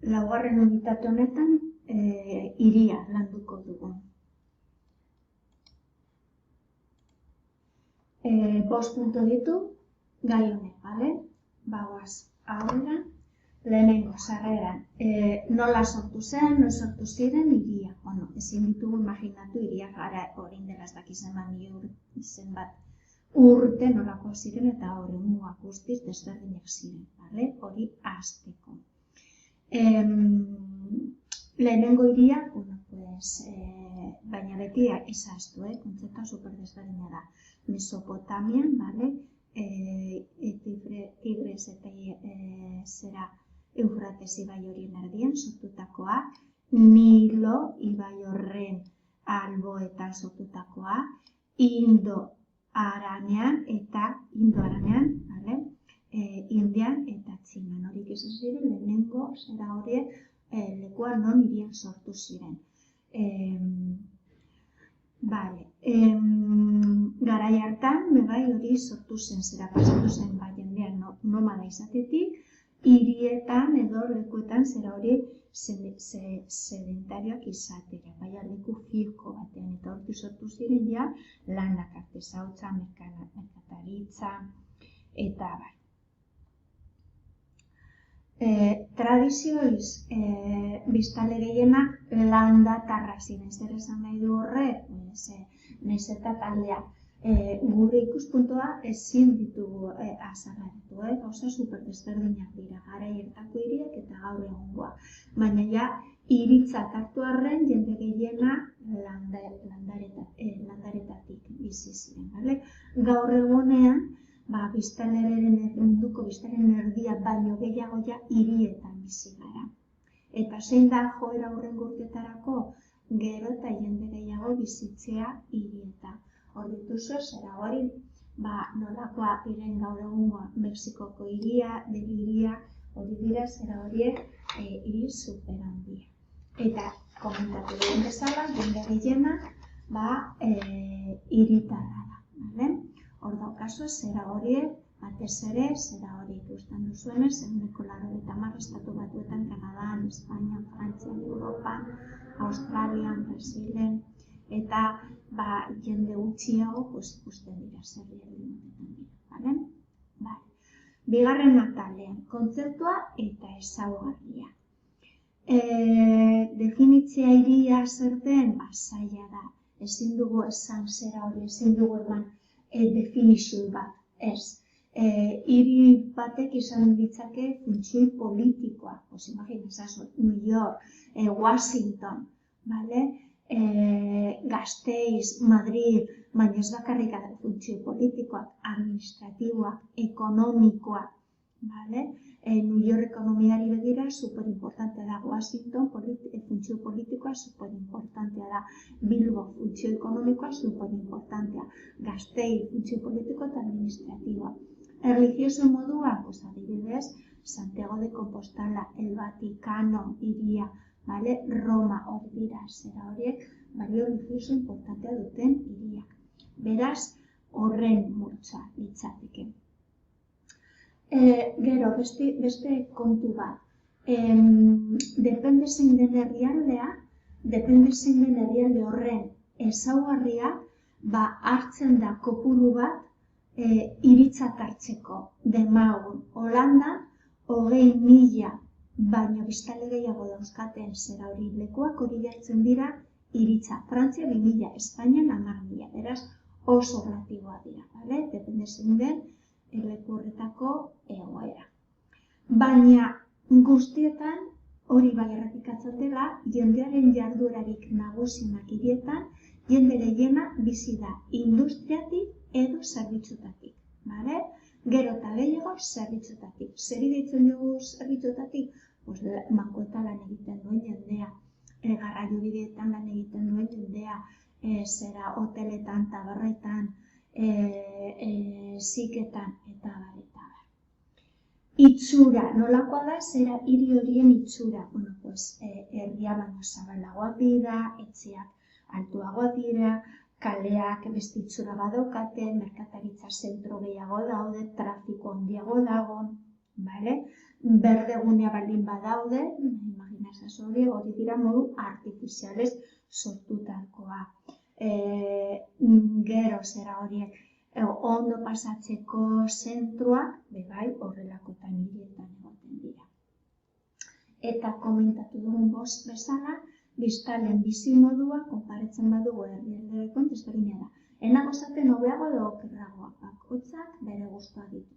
laugarren unitate honetan hiria landuko dugu. 5 puntu ditu gai honek, bale? Bagoaz, aurrera, lehenengo sarreran, nola sortu zen, noiz sortu ziren hiria. Bueno, ezin ditugu imaginatu hiria gara orain dela ez dakizen zenbat urte nolako ziren eta hori mugak guztiz desberdinak ziren, bale? Hori hasteko. Lehenengo hiria, bueno, pues, baina beti ezaztu, kontzeptua super desberdina da. Mesopotamian, bale? Tigres eta Eufrates ibai horien erdian sortutakoa, Nilo ibai horren alboetan sortutakoa, Indo-Aranean, bale? Indian eta Txinan. Horik ez ziren lehenengo zera horiek lekuan non hirian sortu ziren. Garai hartan, bai hori sortu zen, zera pasatu zen jendean nomada izatetik, hirietan edo lekuetan zera hori sedentarioak izatera, baina leku fiko batean, eta horti sortu ziren ja lanak artesautza, merkataritza, eta bai. Tradizioiz, biztanle gehienak landatarrak ziren, zer esan nahi du horrek, nahiz eta taldea. Gure ikuspuntua ezin ditugu azarratu, gauza super desberdinak dira, garai hartako hiriak eta gaur egungoa. Baina ja, hiritzat hartu arren, jende gehiena landaretatik bizi ziren, bale? Gaur egunean, munduko biztanleen erdia baino gehiago ja hirietan bizi gara. Eta zein da joera hurrengo urteetarako, gero eta jende gehiago bizitzea hirietan. Hor dituzu, zera hori, nolakoa diren gaur egungoa Mexikoko hiria, hiria, hori dira zera horiek hiri super handia. Eta komentatu duen bezala, jende gehiena hiritarra da. Hor daukazu, zera horiek, batez ere, zera hori ikusten duzuenez, 90 estatu batuetan, Kanadan, Espainian, Frantzian, Europan, Australian, Brasilen, eta jende gutxiago ikusten dira zer dira. Bigarren atalean, kontzeptua eta ezaugarria. Definitzea hiria zer den, zaila da. Ezin dugu esan zera hori, ezin dugu eman definizio bat, ez. Hiri batek izan ditzake funtzio politikoa, imaginazazu, New York, Washington, Gasteiz, Madrid, baina ez bakarrik funtzio politikoak, administratiboak, ekonomikoak, New York ekonomiari begira superimportantea da, Washington funtzio politikoa superimportantea da, Bilbo funtzio ekonomikoa superimportantea, Gasteiz funtzio politikoa eta administratiboa. Erlijioso modua, adibidez, Santiago de Compostela, el Vaticano, hiria, Roma hori dira zera horiek, balio religioso importantea duten hiriak. Beraz, horren multzoa litzateke. Gero, beste kontu bat. Depende zein den herrialde horren ezaugarria, hartzen da kopuru bat hiritzat hartzeko. Demagun, Holandan, 20.000 baina biztanle gehiago dauzkaten zera hori lekuak hori jartzen dira hiritza. Frantzia 2.000, Espainian 10.000, beraz oso relatiboa dira, depende zein den leku horretako egoera. Baina guztietan hori bai errepikatzen dela, jendearen jarduerarik nagusienak hirietan, jende gehiena bizi da industriatik edo zerbitzutatik. Gero eta gehiago zerbitzutatik. Zeri deitzen dugu zerbitzutatik? Bankuetan lan egiten duen jendea, garraio bideetan lan egiten duen jendea, zera hoteletan, taberretan, ziketan, eta bar. Itxura, nolakoa da, zera hiri horien itxura? Herria baino zabalagoak dira, etxeak altuagoak dira, kaleak beste itxura badaukaten, merkataritza zentro gehiago daude, trafiko handiago dago, berdegunea baldin badaude, imaginazio hori dira modu artifizialez sortutakoa. Gero zera horiek, ondo pasatzeko zentroak, bai, horrelakotan hirietan egoten dira. Eta komentatu dugun bezala, biztanleen bizimodua konparatzen badugu herrialdeekin desberdina da. Enago zaten hobeago edo okerragoa, bakoitzak bere gustoa ditu,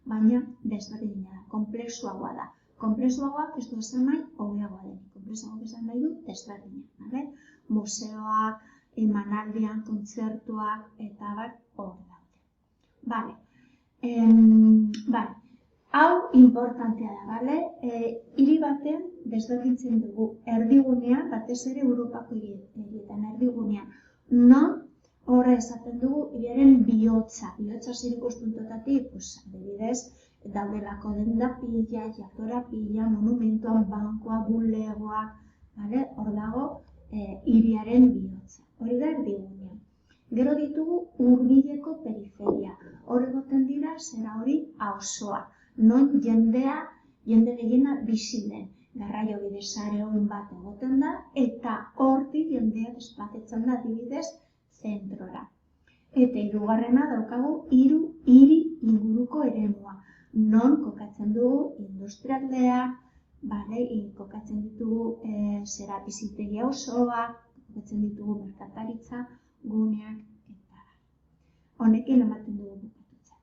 baina desberdina da, konplexuagoa da. Konplexuagoak ez du esan nahi hobeagoa denik, konplexuagoak esan nahi du desberdina. Museoak, emanaldian, kontzertuak, eta bat hor daude. Hau importantea da, hiri baten desberdintzen dugu erdigunea, batez ere Europako hirietan erdigunean. Non, horre esaten dugu, hiriaren bihotza zer ikuspuntuetatik, adibidez, daudelako denda pila, jaktora pila, monumentuan, bankoa, bulegoak, hor dago hiriaren bihotza. Hori da erdigunean. Gero ditugu hurbileko periferia. Hor egoten dira, zera hori auzoa. Non jende gehiena bizi den. Garraio bide sare on bat egoten da, eta hortik jendea desplazatzen da adibidez zentrora. Eta hirugarrena daukagu hiri inguruko eremua. Non kokatzen dugu industrialdeak, kokatzen ditugu zera bizitegi auzoak, kokatzen ditugu merkataritza guneak, eta honekin ematen dugu bukatutzat.